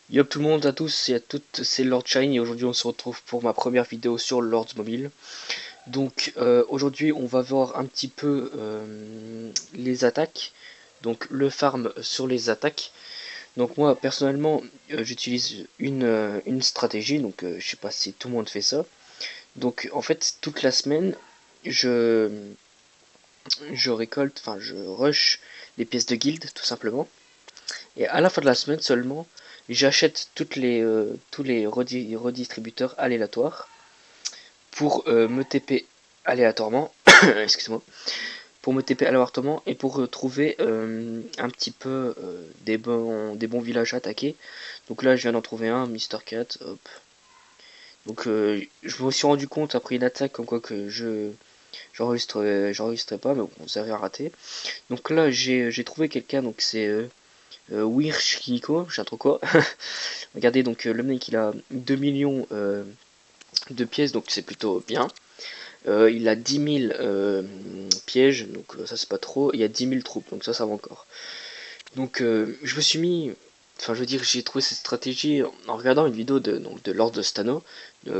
Yo tout le monde, à tous et à toutes, c'est Lord Shine et aujourd'hui on se retrouve pour ma première vidéo sur Lords Mobile. Donc aujourd'hui on va voir un petit peu les attaques, donc le farm sur les attaques. Donc moi personnellement j'utilise une stratégie, donc je sais pas si tout le monde fait ça. Donc en fait toute la semaine je, je récolte, enfin je rush les pièces de guild tout simplement. Et à la fin de la semaine seulement, j'achète tous les redistributeurs aléatoires pour me TP aléatoirement, excuse-moi, pour me TP aléatoirement et pour trouver un petit peu des bons villages à attaquer. Donc là, je viens d'en trouver un, Mister Cat. Hop. Donc je me suis rendu compte après une attaque comme quoi que j'enregistrais pas, mais bon, ça n'a rien raté. Donc là, j'ai trouvé quelqu'un, donc c'est Wirch Kiko, je sais pas trop quoi. Regardez, donc le mec il a 2 millions de pièces, donc c'est plutôt bien. Il a 10 000 pièges, donc ça c'est pas trop. Il y a 10 000 troupes, donc ça va encore. Donc je me suis mis, enfin je veux dire, j'ai trouvé cette stratégie en regardant une vidéo de Lord de Stano.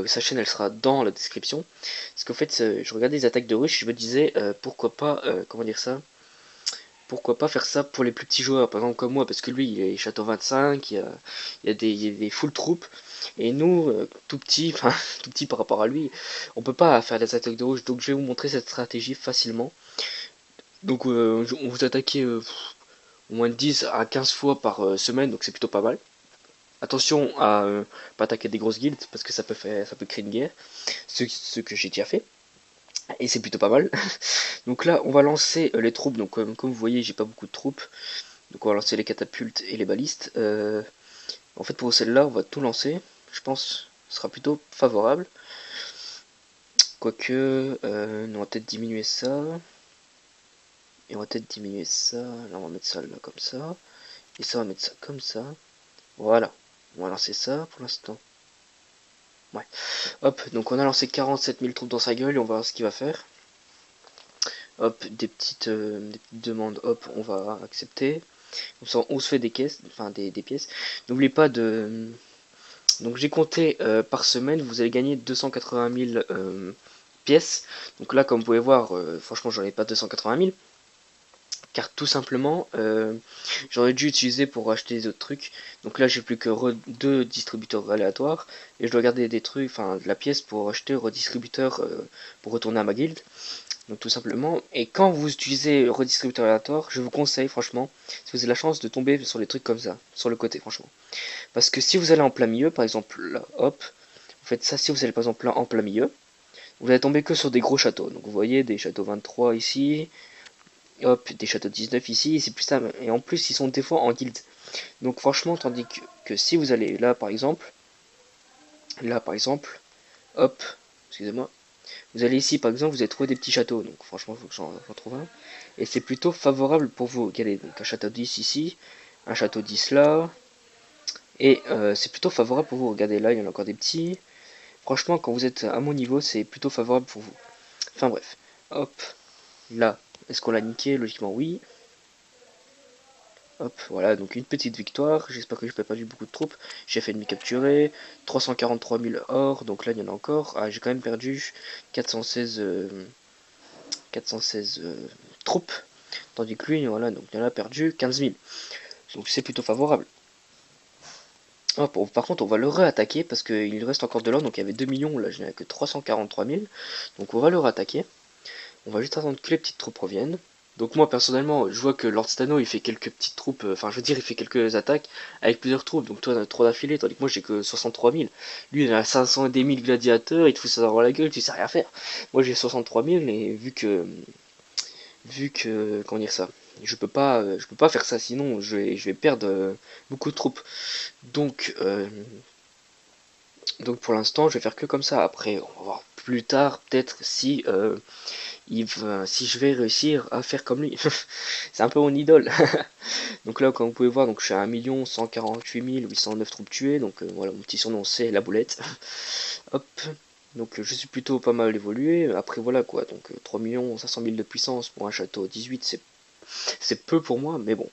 Sa chaîne elle sera dans la description. Parce qu'en fait, je regardais les attaques de rush et je me disais pourquoi pas, comment dire ça, pourquoi pas faire ça pour les plus petits joueurs, par exemple comme moi, parce que lui il est château 25, il y a des full troupes, et nous, tout petits, enfin tout petit par rapport à lui, on peut pas faire des attaques de rouge, donc je vais vous montrer cette stratégie facilement. Donc on vous attaquez au moins de 10 à 15 fois par semaine, donc c'est plutôt pas mal. Attention à pas attaquer des grosses guildes, parce que ça peut créer une guerre, ce que j'ai déjà fait, et c'est plutôt pas mal. Donc là, on va lancer les troupes, donc comme vous voyez, j'ai pas beaucoup de troupes. Donc on va lancer les catapultes et les balistes. En fait pour celle-là on va tout lancer. Je pense que ce sera plutôt favorable. Quoique on va peut-être diminuer ça. Et on va peut-être diminuer ça. Là on va mettre ça là comme ça. Et ça on va mettre ça comme ça. Voilà. On va lancer ça pour l'instant. Ouais. Hop, donc on a lancé 47 000 troupes dans sa gueule et on va voir ce qu'il va faire. Hop, des petites demandes, hop, on va accepter. On se fait des caisses, enfin des pièces. N'oubliez pas de, donc j'ai compté par semaine, vous allez gagner 280 000 pièces. Donc là, comme vous pouvez voir, franchement, j'en ai pas 280 000. Car tout simplement, j'aurais dû utiliser pour acheter des autres trucs. Donc là, j'ai plus que deux distributeurs aléatoires. Et je dois garder des trucs, enfin de la pièce pour acheter redistributeur pour retourner à ma guilde. Donc tout simplement. Et quand vous utilisez redistributeur aléatoire, je vous conseille franchement, si vous avez la chance de tomber sur des trucs comme ça, sur le côté franchement. Parce que si vous allez en plein milieu, par exemple là, hop, vous faites ça si vous allez par exemple là en plein milieu, vous allez tomber que sur des gros châteaux. Donc vous voyez des châteaux 23 ici, hop, des châteaux 19 ici, et c'est plus ça. Et en plus, ils sont des fois en guild. Donc franchement, tandis que si vous allez là par exemple, hop, excusez-moi, vous allez ici par exemple, vous allez trouver des petits châteaux. Donc franchement, il faut que j'en trouve un. Et c'est plutôt favorable pour vous. Regardez, donc un château 10 ici, un château 10 là, et c'est plutôt favorable pour vous. Regardez là, il y en a encore des petits. Franchement, quand vous êtes à mon niveau, c'est plutôt favorable pour vous. Enfin bref. Hop. Là. Est-ce qu'on l'a niqué? Logiquement, oui. Hop. Voilà. Donc une petite victoire. J'espère que je n'ai pas perdu beaucoup de troupes. J'ai fait demi-capturer. 343 000 or. Donc là, il y en a encore. Ah, j'ai quand même perdu 416, 416 troupes. Tandis que lui, voilà. Donc il en a perdu 15 000. Donc c'est plutôt favorable. Hop, par contre, on va le re-attaquer parce qu'il reste encore de l'or. Donc il y avait 2 millions. Là, je n'ai que 343 000. Donc on va le re-attaquer. On va juste attendre que les petites troupes reviennent. Donc moi personnellement, je vois que Lord Stano il fait quelques petites troupes, enfin je veux dire il fait quelques attaques avec plusieurs troupes, donc toi t'en as 3 d'affilée, tandis que moi j'ai que 63 000. Lui il a 500 et des 1000 gladiateurs, il te fout ça dans la gueule, tu sais rien faire. Moi j'ai 63 000 et comment dire ça, je peux pas faire ça sinon je vais perdre beaucoup de troupes. Donc, donc pour l'instant je vais faire que comme ça. Après on va voir plus tard peut-être si si je vais réussir à faire comme lui. C'est un peu mon idole. Donc là, comme vous pouvez voir, donc je suis à 1 148 809 troupes tuées. Donc voilà, mon petit surnom c'est la boulette. Hop. Donc je suis plutôt pas mal évolué. Après voilà quoi, donc 3 500 000 de puissance pour un château 18, c'est peu pour moi, mais bon.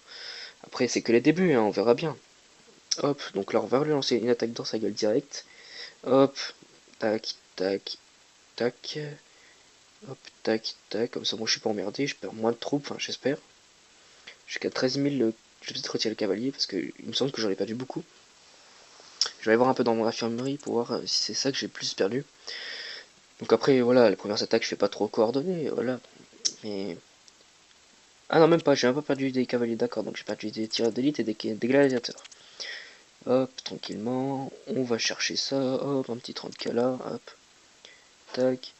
Après c'est que les débuts, hein, on verra bien. Hop, donc là on va lui lancer une attaque dans sa gueule direct. Hop, tac, tac, tac. Hop, tac, tac. Comme ça, moi je suis pas emmerdé, je perds moins de troupes, enfin j'espère. Jusqu'à 13 000, je vais peut-être retirer le cavalier parce que il me semble que j'en ai perdu beaucoup. Je vais aller voir un peu dans mon infirmerie pour voir si c'est ça que j'ai plus perdu. Donc après, voilà, les premières attaques, je fais pas trop coordonnées, voilà. Mais... Ah non, même pas, j'ai un peu perdu des cavaliers, d'accord. Donc j'ai perdu des tireurs d'élite et des gladiateurs. Hop, tranquillement, on va chercher ça, hop, un petit 30k là, hop. Tac,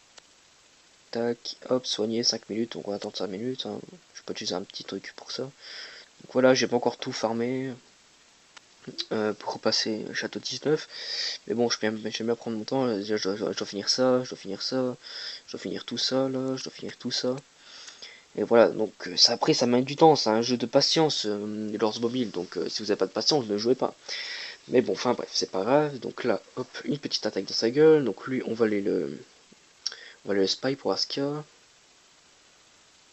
tac, hop, soigner 5 minutes, on va attendre 5 minutes. Hein. Je peux utiliser un petit truc pour ça. Donc voilà, j'ai pas encore tout farmé pour passer château 19. Mais bon, j'aime bien prendre mon temps. Déjà, je dois finir ça, je dois finir ça, je dois finir tout ça là, je dois finir tout ça. Et voilà, donc ça, après ça met du temps, c'est un jeu de patience, Lords Mobile, donc si vous n'avez pas de patience, ne jouez pas. Mais bon, enfin bref, c'est pas grave. Donc là, hop, une petite attaque dans sa gueule. Donc lui, on va le spy pour Askia.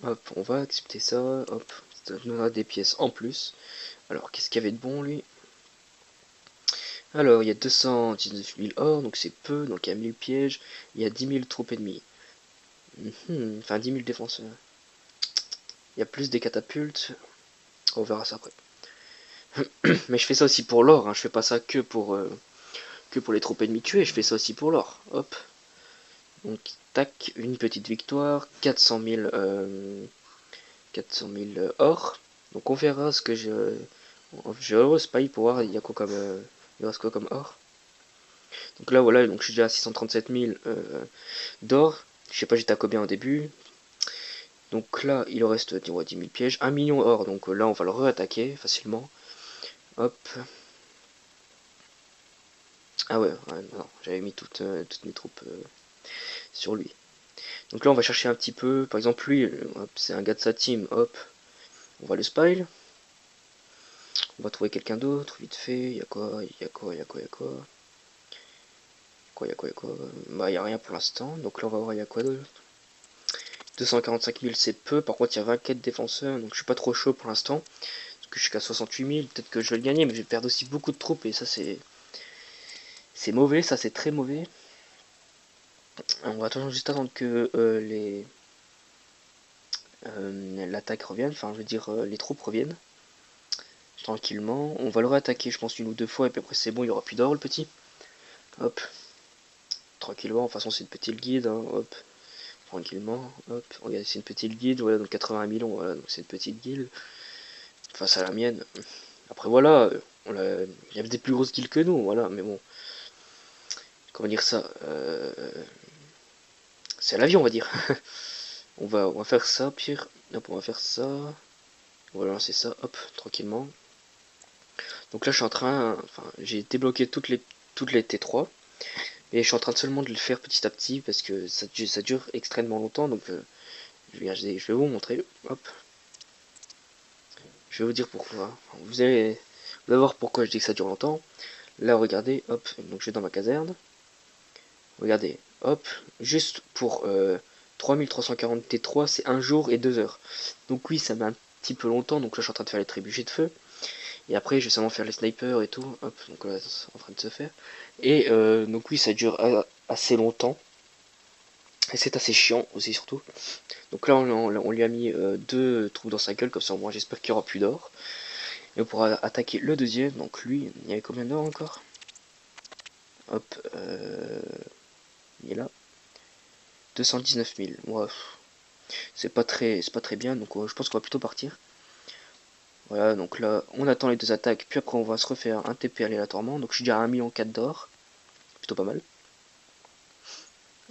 Hop, on va accepter ça. Hop, ça nous donnera des pièces en plus. Alors, qu'est-ce qu'il y avait de bon lui? Alors, il y a 219 000 or, donc c'est peu. Donc il y a 1000 pièges. Il y a 10 000 troupes ennemies. Enfin, 10 000 défenseurs. Il y a plus des catapultes. On verra ça après. Mais je fais ça aussi pour l'or. Hein. Je fais pas ça que pour les troupes ennemies tuées. Je fais ça aussi pour l'or. Hop. Donc, tac, une petite victoire, 400 000, 400 000 or. Donc on verra ce que je respire pour voir il y a quoi comme, il reste quoi comme or. Donc là voilà, donc je suis déjà à 637 000 d'or. Je sais pas j'étais à combien au début. Donc là il reste 10 000 pièges, 1 million or. Donc là on va le re-attaquer facilement. Hop. Ah ouais, non, j'avais mis toutes mes troupes sur lui. Donc là on va chercher un petit peu, par exemple lui, c'est un gars de sa team, hop, on va le spy. On va trouver quelqu'un d'autre, vite fait, il y a quoi, il y a quoi, il y a quoi, il y a quoi. Quoi, il y a quoi, il y a quoi. Bah il y a rien pour l'instant, donc là on va voir il y a quoi d'autre. 245 000 c'est peu, par contre il y a 24 défenseurs, donc je suis pas trop chaud pour l'instant. Parce que je suis qu'à 68 000, peut-être que je vais le gagner, mais je vais perdre aussi beaucoup de troupes, et ça c'est mauvais, ça c'est très mauvais. On va attendre juste attendre que l'attaque revienne, enfin je veux dire les troupes reviennent. Tranquillement, on va le réattaquer je pense une ou deux fois, et puis après c'est bon, il y aura plus d'or le petit. Hop, tranquillement, de toute façon c'est une petite guide, hein, hop, tranquillement, hop, regardez c'est une petite guide, voilà, donc 80 millions, voilà, donc c'est une petite guilde, face à la mienne. Après voilà, il y avait des plus grosses guildes que nous, voilà, mais bon, comment dire ça, c'est la vie on va dire. on va faire ça, pire, hop, on va faire ça, on va lancer ça, hop, tranquillement. Donc là je suis en train, enfin j'ai débloqué toutes les T3, et je suis en train seulement de le faire petit à petit parce que ça dure extrêmement longtemps, donc je vais vous montrer. Hop. Je vais vous dire pourquoi. Vous allez voir pourquoi je dis que ça dure longtemps. Là, regardez, hop, donc je vais dans ma caserne. Regardez, hop, juste pour 3340 T3, c'est 1 jour et 2 heures. Donc oui, ça met un petit peu longtemps, donc là je suis en train de faire les trébuchets de feu. Et après, je vais seulement faire les snipers et tout. Hop, donc là, c'est en train de se faire. Et donc oui, ça dure assez longtemps. Et c'est assez chiant aussi surtout. Donc là on lui a mis deux trous dans sa gueule, comme ça au moins j'espère qu'il n'y aura plus d'or. Et on pourra attaquer le deuxième, donc lui, il y avait combien d'or encore? Hop, il est là. 219 000, ouais, c'est pas très bien, donc je pense qu'on va plutôt partir. Voilà, donc là on attend les deux attaques, puis après on va se refaire un TP aléatoirement, donc je suis déjà à 1,4 million d'or, plutôt pas mal.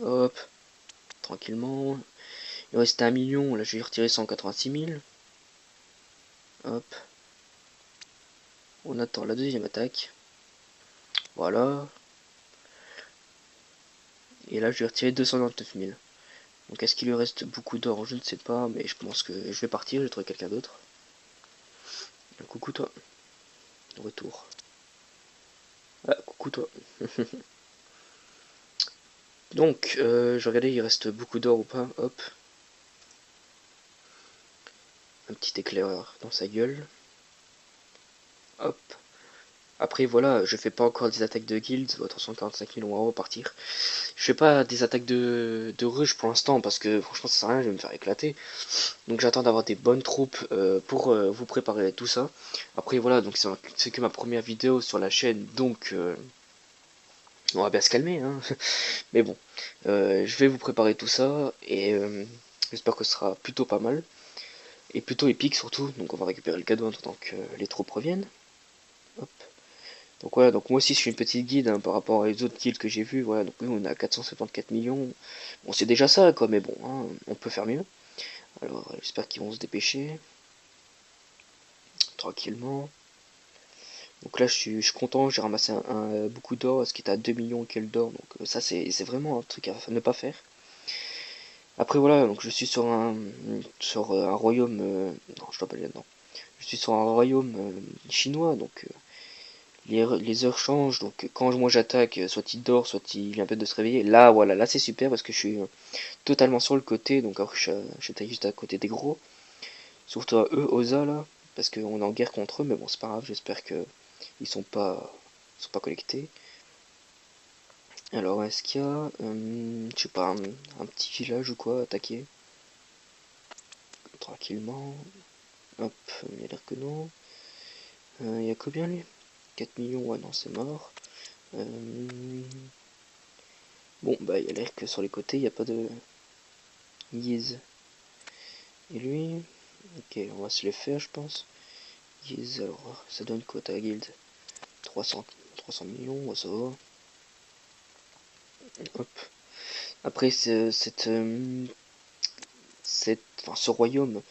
Hop, tranquillement. Il restait 1 million, là je vais retirer 186 000. Hop. On attend la deuxième attaque. Voilà. Et là je vais retirer 299 000. Donc est-ce qu'il lui reste beaucoup d'or? Je ne sais pas, mais je pense que je vais partir, je vais trouver quelqu'un d'autre. Coucou toi. Retour. Ah, coucou toi. Donc, je vais regarder, il reste beaucoup d'or ou pas. Hop. Un petit éclaireur dans sa gueule. Hop. Après voilà, je fais pas encore des attaques de guild, attention 45 000 on va repartir. Je fais pas des attaques de rush pour l'instant parce que franchement ça sert à rien, je vais me faire éclater. Donc j'attends d'avoir des bonnes troupes pour vous préparer tout ça. Après voilà, donc c'est que ma première vidéo sur la chaîne, donc on va bien se calmer, hein. Mais bon, je vais vous préparer tout ça et j'espère que ce sera plutôt pas mal. Et plutôt épique surtout, donc on va récupérer le cadeau en attendant que les troupes reviennent. Hop. Donc voilà, donc moi aussi je suis une petite guide hein, par rapport aux autres guildes que j'ai vus. Voilà, donc nous on a 474 millions. Bon c'est déjà ça quoi, mais bon, hein, on peut faire mieux. Alors j'espère qu'ils vont se dépêcher. Tranquillement. Donc là je suis content, j'ai ramassé beaucoup d'or, ce qui est à 2 millions et quelques d'or. Donc ça c'est vraiment un truc à ne pas faire. Après voilà, donc je suis sur un royaume. Non, je dois pas aller là-dedans. Je suis sur un royaume chinois, donc les heures changent, donc quand moi j'attaque, soit il dort, soit il vient peut-être de se réveiller. Là, voilà, là c'est super parce que je suis totalement sur le côté, donc alors j'étais juste à côté des gros. Surtout à eux, Oza là, parce qu'on est en guerre contre eux, mais bon, c'est pas grave, j'espère que ils sont pas connectés. Alors, est-ce qu'il y a, je sais pas, un petit village ou quoi, attaquer tranquillement. Hop, il a l'air que non. Il y a combien lui? 4 millions, ouais, non, c'est mort. Bon, bah, il a l'air que sur les côtés, il n'y a pas de Yiz. Et lui, ok, on va se les faire, je pense. Yiz, alors, ça donne quoi ta guilde? 300 millions, ouais, ça va. Hop. Après, enfin, ce royaume,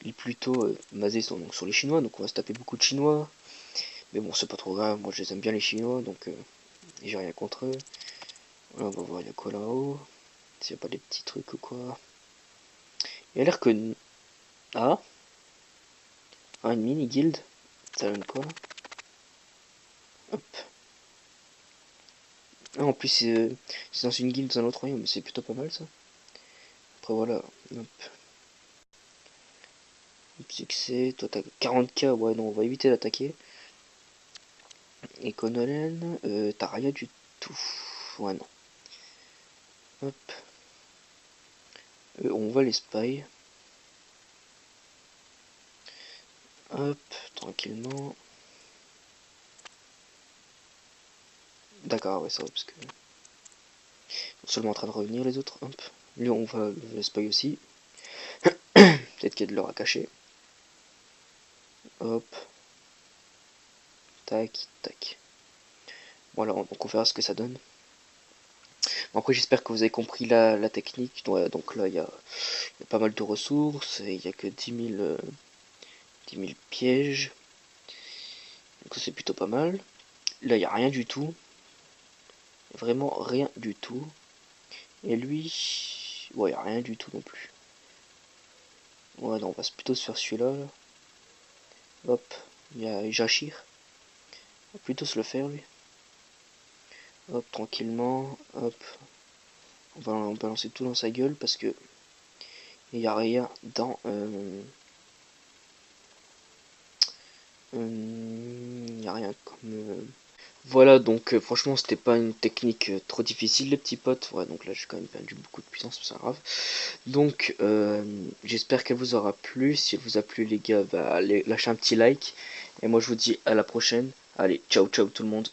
il est plutôt basé sur les Chinois, donc on va se taper beaucoup de Chinois. Mais bon, c'est pas trop grave, moi je les aime bien les Chinois, donc j'ai rien contre eux. Voilà, on va voir, il y a quoi là-haut? S'il n'y a pas des petits trucs ou quoi. Il a l'air que... Ah, une mini-guilde. Ça donne quoi? Hop. Ah, en plus, c'est dans une guilde dans un autre royaume, c'est plutôt pas mal ça. Après voilà, hop. Succès, toi t'as 40k, ouais non, on va éviter d'attaquer. Et Konolen, t'as rien du tout. Ouais non. Hop. On va les spy. Hop, tranquillement. D'accord, ouais ça va parce que... Ils sont seulement en train de revenir les autres. Hop. Lui on va le spy aussi. Peut-être qu'il y a de l'or à cacher. Hop. Tac, tac. Voilà, donc on verra ce que ça donne. Bon, après j'espère que vous avez compris la technique. Ouais, donc là il y a pas mal de ressources. Et il n'y a que 10 000 pièges. Donc ça c'est plutôt pas mal. Là il n'y a rien du tout. Vraiment rien du tout. Et lui... Ouais, il n'y a rien du tout non plus. Ouais, non, on va plutôt se faire celui-là. Là. Hop, il y a Jachir. On va plutôt se le faire lui. Hop, tranquillement. Hop. On va balancer tout dans sa gueule parce que il n'y a rien dans... il n'y a rien comme... Voilà, donc franchement c'était pas une technique trop difficile les petits potes. Ouais, donc là j'ai quand même perdu beaucoup de puissance, c'est pas grave. Donc j'espère qu'elle vous aura plu. Si elle vous a plu les gars, bah, allez lâchez un petit like. Et moi je vous dis à la prochaine. Allez, ciao ciao tout le monde.